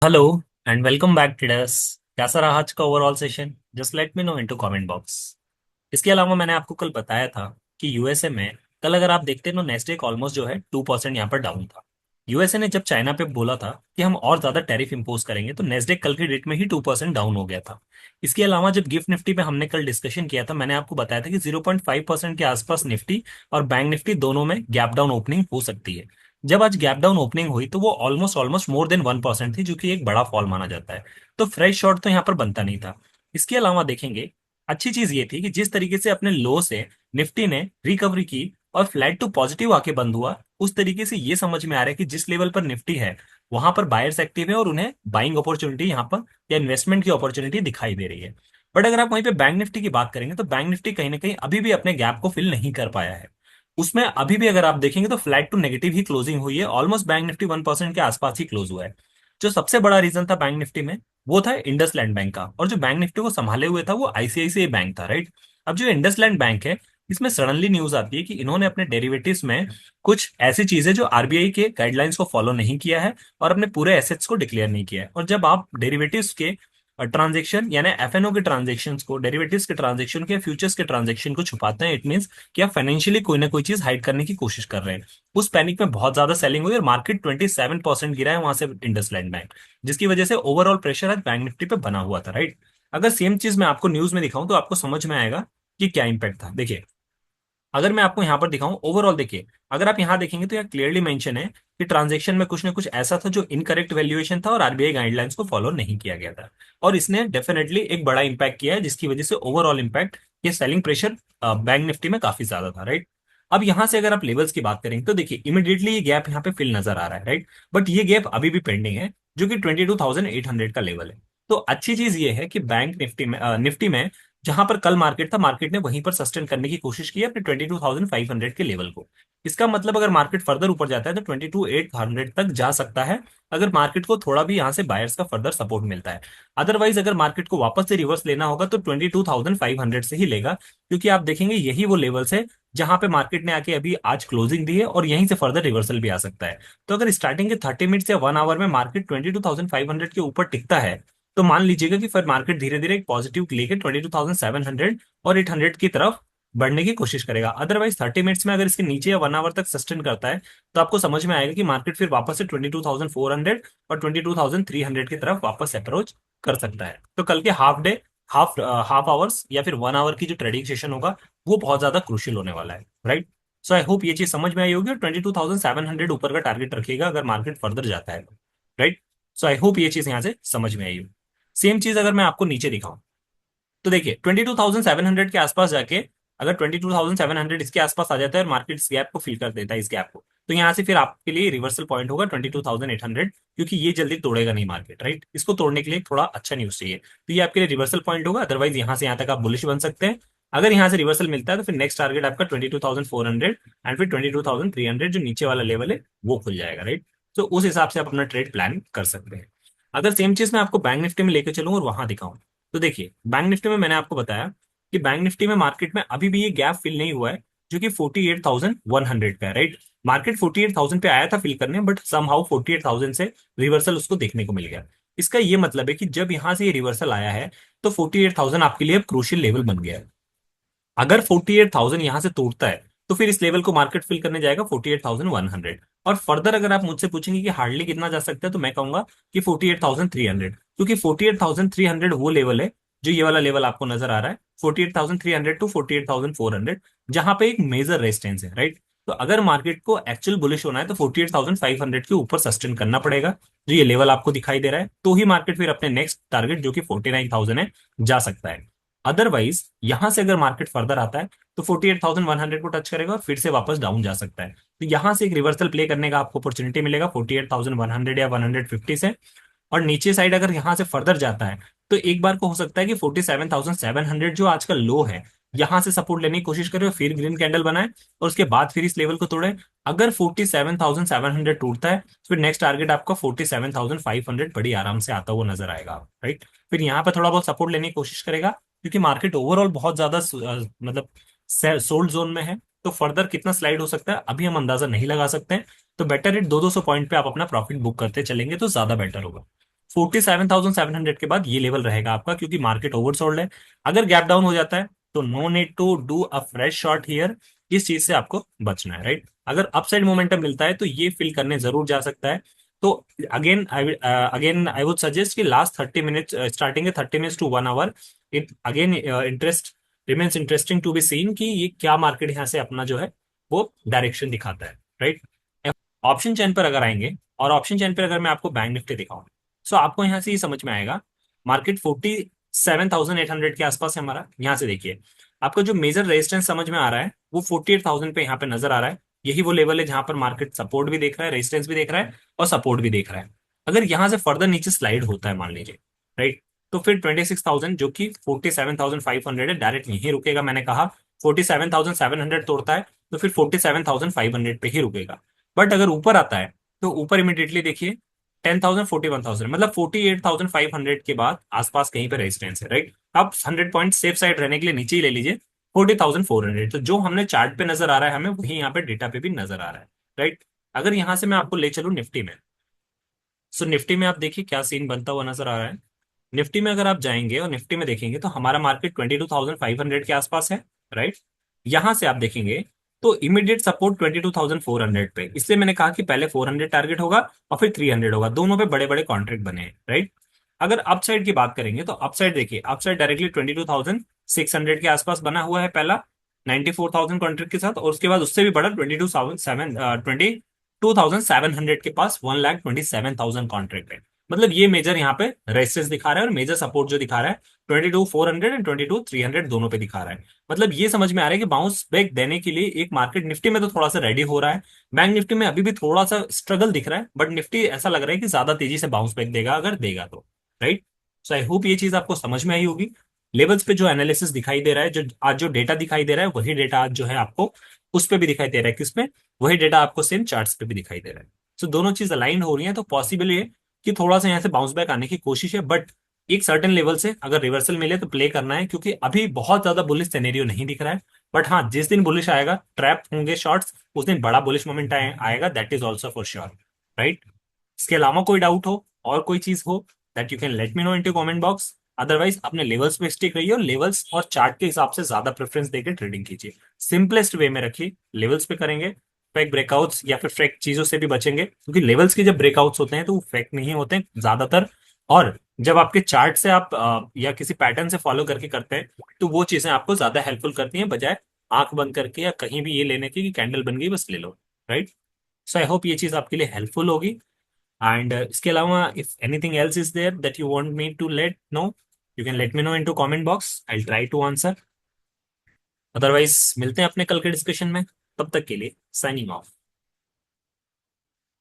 Hello and welcome back traders. कैसा रहा आज का overall session? Just let me know into comment box. इसके अलावा मैंने आपको कल बताया था कि यूएसए में कल अगर आप देखते हैं तो नेस्डेक ऑलमोस्ट जो है 2% यहाँ पर डाउन था। यूएसए ने जब चाइना पे बोला था कि हम और ज्यादा टैरिफ इंपोज करेंगे तो नेस्डेक कल की डेट में ही 2% डाउन हो गया था। इसके अलावा जब गिफ्ट निफ्टी पे हमने कल डिस्कशन किया था मैंने आपको बताया था कि 0.5% के आसपास निफ्टी और बैंक निफ्टी दोनों में गैप डाउन ओपनिंग हो सकती है। जब आज गैप डाउन ओपनिंग हुई तो वो ऑलमोस्ट ऑलमोस्ट मोर देन 1% थी, जो कि एक बड़ा फॉल माना जाता है। तो फ्रेश शॉर्ट तो यहाँ पर बनता नहीं था। इसके अलावा देखेंगे, अच्छी चीज ये थी कि जिस तरीके से अपने लो से निफ्टी ने रिकवरी की और फ्लैट टू पॉजिटिव आके बंद हुआ, उस तरीके से ये समझ में आ रहा है कि जिस लेवल पर निफ्टी है वहां पर बायर्स एक्टिव है और उन्हें बाइंग अपॉर्चुनिटी यहाँ पर या इन्वेस्टमेंट की अपॉर्चुनिटी दिखाई दे रही है। बट अगर आप वहीं पे बैंक निफ्टी की बात करेंगे तो बैंक निफ्टी कहीं ना कहीं अभी भी अपने गैप को फिल नहीं कर पाया है। उसमें अभी भी अगर आप देखेंगे तो फ्लैट टू नेगेटिव ही क्लोजिंग हुई है, ऑलमोस्ट बैंक निफ्टी 1% के आसपास ही क्लोज हुआ है। जो सबसे बड़ा रीजन था बैंक निफ्टी में वो था इंडसलैंड बैंक का, और जो बैंक निफ्टी को संभाले हुए था वो आईसीआईसीआई बैंक था, राइट। अब जो इंडसलैंड बैंक है, इसमें सडनली न्यूज आती है कि इन्होंने अपने डेरिवेटिव्स में कुछ ऐसी चीजें जो आरबीआई के गाइडलाइंस को फॉलो नहीं किया है और अपने पूरे एसेट्स को डिक्लेयर नहीं किया है। और जब आप डेरिवेटिव्स के ट्रांजेक्शन यानी एफएनओ के ट्रांजेक्शन को, डेरिवेटिव्स के ट्रांजेक्शन के, फ्यूचर्स के ट्रांजेक्शन को छुपाते हैं, इट मीन्स कि आप फाइनेंशियली कोई ना कोई चीज हाइड करने की कोशिश कर रहे हैं। उस पैनिक में बहुत ज्यादा सेलिंग हुई और मार्केट 27% गिरा है वहां से इंडसलैंड बैंक, जिसकी वजह से ओवरऑल प्रेशर आज बैंक निफ्टी पे बना हुआ था, राइट। अगर सेम चीज मैं आपको न्यूज में दिखाऊं तो आपको समझ में आएगा कि क्या इंपैक्ट था। देखिए, अगर मैं आपको यहाँ पर दिखाऊं ओवरऑल, देखिए अगर आप यहाँ देखेंगे तो यहाँ क्लियरली मेंशन है कि ट्रांजैक्शन में कुछ ना कुछ ऐसा था जो इनकरेक्ट वैल्यूएशन था और आरबीआई गाइडलाइंस को फॉलो नहीं किया गया था। और इसने डेफिनेटली एक बड़ा इंपैक्ट किया है, जिसकी वजह से ओवरऑल इंपैक्ट, ये सेलिंग प्रेशर बैंक निफ्टी में काफी ज्यादा था, राइट। अब यहाँ से अगर आप लेवल्स की बात करेंगे तो देखिए इमीडिएटली ये गैप यहाँ पे फिल नजर आ रहा है, राइट। बट ये गैप अभी भी पेंडिंग है, जो कि 22,800 का लेवल है। तो अच्छी चीज ये है कि बैंक निफ्टी में जहां पर कल मार्केट था, मार्केट ने वहीं पर सस्टेन करने की कोशिश की है अपने 22,500 के लेवल को। इसका मतलब अगर मार्केट फर्दर ऊपर जाता है तो 22,800 तक जा सकता है, अगर मार्केट को थोड़ा भी यहाँ से बायर्स का फर्दर सपोर्ट मिलता है। अदरवाइज अगर मार्केट को वापस से रिवर्स लेना होगा तो 22,500 से ही लेगा, क्योंकि आप देखेंगे यही वो लेवल्स है जहां पे मार्केट ने आके अभी आज क्लोजिंग दी है और यहीं से फर्दर रिवर्सल भी आ सकता है। तो अगर स्टार्टिंग के 30 मिनट्स या 1 आवर में मार्केट 22,500 के ऊपर टिकता है तो मान लीजिएगा कि फिर मार्केट धीरे धीरे एक पॉजिटिव लेके 22,700 और 800 की तरफ बढ़ने की कोशिश करेगा। अदरवाइज 30 मिनट्स में अगर इसके नीचे या 1 आवर तक सस्टेन करता है तो आपको समझ में आएगा कि मार्केट फिर वापस से 22,400 और 22,300 की तरफ वापस अप्रोच कर सकता है। तो कल के half day, half half hours या फिर 1 आवर की जो ट्रेडिंग सेशन होगा वो बहुत ज्यादा क्रूशियल होने वाला है, राइट। सो आई होप ये चीज समझ में आई होगी और 22,700 ऊपर का टारगेट रखिएगा अगर मार्केट फर्दर जाता है, राइट। सो आई होप ये चीज यहाँ से समझ में आई हो। सेम चीज अगर मैं आपको नीचे दिखाऊं तो देखिए 22,700 के आसपास जाके, अगर 22,700 इसके आसपास आ जाता है और मार्केट इस गैप को फिल कर देता है, इस गैप को, तो यहाँ से फिर आपके लिए रिवर्सल पॉइंट होगा 22,800, क्योंकि ये जल्दी तोड़ेगा नहीं मार्केट, राइट। इसको तोड़ने के लिए थोड़ा अच्छा न्यूज चाहिए, तो ये आपके लिए रिवर्सल पॉइंट होगा। अदरवाइज यहाँ से यहाँ तक आप बुलिश बन सकते हैं। अगर यहाँ से रिवर्सल मिलता है तो फिर नेक्स्ट टारगेट आपका 22,400 एंड फिर 22,300 जो नीचे वाला लेवल है वो खुल जाएगा, राइट। तो उस हिसाब से आप अपना ट्रेड प्लान कर सकते हैं। अगर सेम चीज मैं आपको बैंक निफ्टी में लेकर चलूं और वहां दिखाऊं तो देखिए बैंक निफ्टी में मैंने आपको बताया कि बैंक निफ्टी में मार्केट में अभी भी ये गैप फिल नहीं हुआ है, जो कि 48,100 का है, राइट। मार्केट 48,000 पे आया था फिल करने, बट समहाउ 48,000 से रिवर्सल उसको देखने को मिल गया। इसका ये मतलब है कि जब यहां से ये रिवर्सल आया है तो 48,000 आपके लिए क्रूशियल लेवल बन गया है। अगर 48,000 यहां से तोड़ता है तो फिर इस लेवल को मार्केट फिल करने जाएगा 48,100। और फर्दर अगर आप मुझसे पूछेंगे कि हार्डली कितना जा सकता है तो मैं कहूंगा कि 48,300, क्योंकि 48,300 वो लेवल है जो ये वाला लेवल आपको नजर आ रहा है, 48,300 टू 48,400, जहां पे एक मेजर रेजिस्टेंस है, राइट। तो अगर मार्केट को एक्चुअल बुलिश होना है तो 48,500 के ऊपर सस्टेन करना पड़ेगा, जो ये लेवल आपको दिखाई दे रहा है, तो ही मार्केट फिर अपने नेक्स्ट टारगेट जो कि 49,000 है जा सकता है। अदरवाइज यहां से अगर मार्केट फर्दर आता है तो 48,100 को टच करेगा और फिर से वापस डाउन जा सकता है। तो यहां से एक रिवर्सल प्ले करने का आपको अपॉर्चुनिटी मिलेगा 48,100 या 150 से। और नीचे साइड अगर यहां से फर्दर जाता है तो एक बार को हो सकता है कि 47,700 जो आज का लो है यहां से सपोर्ट लेने की कोशिश करे और फिर ग्रीन कैंडल बनाए और उसके बाद फिर इस लेवल को तोड़े। अगर 47,700 टूटता है तो फिर नेक्स्ट टारगेट आपका 47,500 बड़ी आराम से आता हुआ नजर आएगा, राइट। फिर यहाँ पे थोड़ा बहुत सपोर्ट लेने की कोशिश करेगा, क्योंकि मार्केट ओवरऑल बहुत ज्यादा मतलब सोल्ड जोन में है। तो फर्दर कितना स्लाइड हो सकता है अभी हम अंदाजा नहीं लगा सकते हैं। तो बेटर इट 200-200 पॉइंट पे आप अपना प्रॉफिट बुक करते चलेंगे तो ज्यादा बेटर होगा। 47,700 के बाद ये लेवल रहेगा आपका, क्योंकि मार्केट ओवरसोल्ड है। अगर गैप डाउन हो जाता है तो no need to do a fresh short here, इस चीज से आपको बचना है, राइट। अगर अपसाइड मोमेंटम मिलता है तो ये फिल करने जरूर जा सकता है। तो अगेन आई वुड सजेस्ट कि last 30 minutes, starting 30 minutes to 1 hour, it again interest remains interesting to be seen कि ये क्या मार्केट यहाँ से अपना जो है वो डायरेक्शन दिखाता है, राइट। ऑप्शन चेन पर अगर आएंगे, और ऑप्शन चेन पर अगर मैं आपको बैंक निफ्टी दिखाऊं, सो आपको यहाँ से ये समझ में आएगा, मार्केट 47,800 के आसपास है हमारा। यहाँ से देखिए, आपको जो मेजर रेजिस्टेंस समझ में आ रहा है वो 48,000 पे यहाँ पे नजर आ रहा है। यही वो लेवल है जहां पर मार्केट सपोर्ट भी देख रहा है, रेजिस्टेंस भी देख रहा है, और सपोर्ट भी देख रहा है। अगर यहाँ से फर्दर नीचे स्लाइड होता है मान लीजिए, राइट, तो फिर 26,000 जो कि 47,500 है, डायरेक्ट यहीं रुकेगा। मैंने कहा 47,700 तोड़ता है तो फिर 47,500 पे ही रुकेगा। बट अगर ऊपर आता है तो ऊपर इमीडिएटली देखिए 10,000, 41,000, मतलब 48,500 के बाद आसपास कहीं पे रेजिस्टेंस है, राइट। आप 100 पॉइंट सेफ साइड रहने के लिए नीचे ही ले लीजिए 40,400। तो जो हमने चार्ट पे नजर आ रहा है हमें, वही यहाँ पे डेटा पे भी नजर आ रहा है, राइट। अगर यहां से मैं आपको ले चलूं निफ्टी में, सो निफ्टी में आप देखिए क्या सीन बनता हुआ नजर आ रहा है। निफ्टी में अगर आप जाएंगे और निफ्टी में देखेंगे तो हमारा मार्केट 22,500 के आसपास है, राइट। यहां से आप देखेंगे तो इमीडिएट सपोर्ट 22,400 पे, इसलिए मैंने कहा कि पहले 400 टारगेट होगा और फिर 300 होगा, दोनों पे बड़े बड़े कॉन्ट्रैक्ट बने हैं, राइट। अगर अपसाइड की बात करेंगे तो अपसाइड देखिए, अपसाइड डायरेक्टली 22,600 के आसपास बना हुआ है पहला, 94,000 कॉन्ट्रैक्ट के साथ, और उसके बाद उससे भी बड़ा 22,700 के पास 1,27,000 कॉन्ट्रैक्ट है। मतलब ये मेजर यहाँ पे रेसिस दिखा रहा है, और मेजर सपोर्ट जो दिखा रहा है 22,400 एंड 22,300 दोनों पे दिखा रहा है। मतलब ये समझ में आ रहा है कि बाउंस बैक देने के लिए एक मार्केट निफ्टी में तो थोड़ा सा रेडी हो रहा है, बैंक निफ्टी में अभी भी थोड़ा सा स्ट्रगल दिख रहा है, बट निफ्टी ऐसा लग रहा है कि ज्यादा तेजी से बाउंस बैक देगा अगर देगा तो, राइट। सो आई होप ये चीज आपको समझ में आई होगी। लेवल्स पे जो एनालिसिस दिखाई दे रहा है, जो आज जो डेटा दिखाई दे रहा है, वही डेटा आज जो है आपको उस पे भी दिखाई दे रहा है, किसमें, वही डेटा आपको सेम चार्ट्स पे भी दिखाई दे रहा है। सो दोनों चीज अलाइन हो रही है, तो पॉसिबल है कि थोड़ा सा यहाँ से बाउंस बैक आने की कोशिश है, बट एक सर्टेन लेवल से अगर रिवर्सल मिले तो प्ले करना है, क्योंकि अभी बहुत ज्यादा बुलिश सिनेरियो नहीं दिख रहा है। बट हाँ, जिस दिन बुलिश आएगा, ट्रैप होंगे शॉर्ट्स, उस दिन बड़ा बुलिश मोमेंट आएगा, that is also for sure, right. इसके अलावा कोई डाउट हो और कोई चीज हो, that you can let me know into comment box. Otherwise अपने लेवल्स पे स्टिक रहिए, और लेवल्स और चार्ट के हिसाब से ज्यादा प्रेफरेंस देकर ट्रेडिंग कीजिए। सिंपलेस्ट वे में रखिए, लेवल्स पे करेंगे, फेक ब्रेकआउट्स या फिर फेक चीजों से भी बचेंगे, क्योंकि लेवल्स के जब ब्रेकआउट्स होते हैं तो वो फेक नहीं होते हैं ज्यादातर। और जब आपके चार्ट से आप या किसी पैटर्न से फॉलो करके करते हैं तो वो चीजें आपको ज्यादा हेल्पफुल करती हैं, बजाय आंख बंद करके या कहीं भी ये लेने की कि कैंडल बन गई बस ले लो, राइट। सो आई होप ये चीज आपके लिए हेल्पफुल होगी। एंड इसके अलावा if anything else is there that you want me to let know, you can let me know into comment box, I will try to answer. Otherwise मिलते हैं अपने कल के डिस्कशन में, तब तक के लिए साइनिंग ऑफ।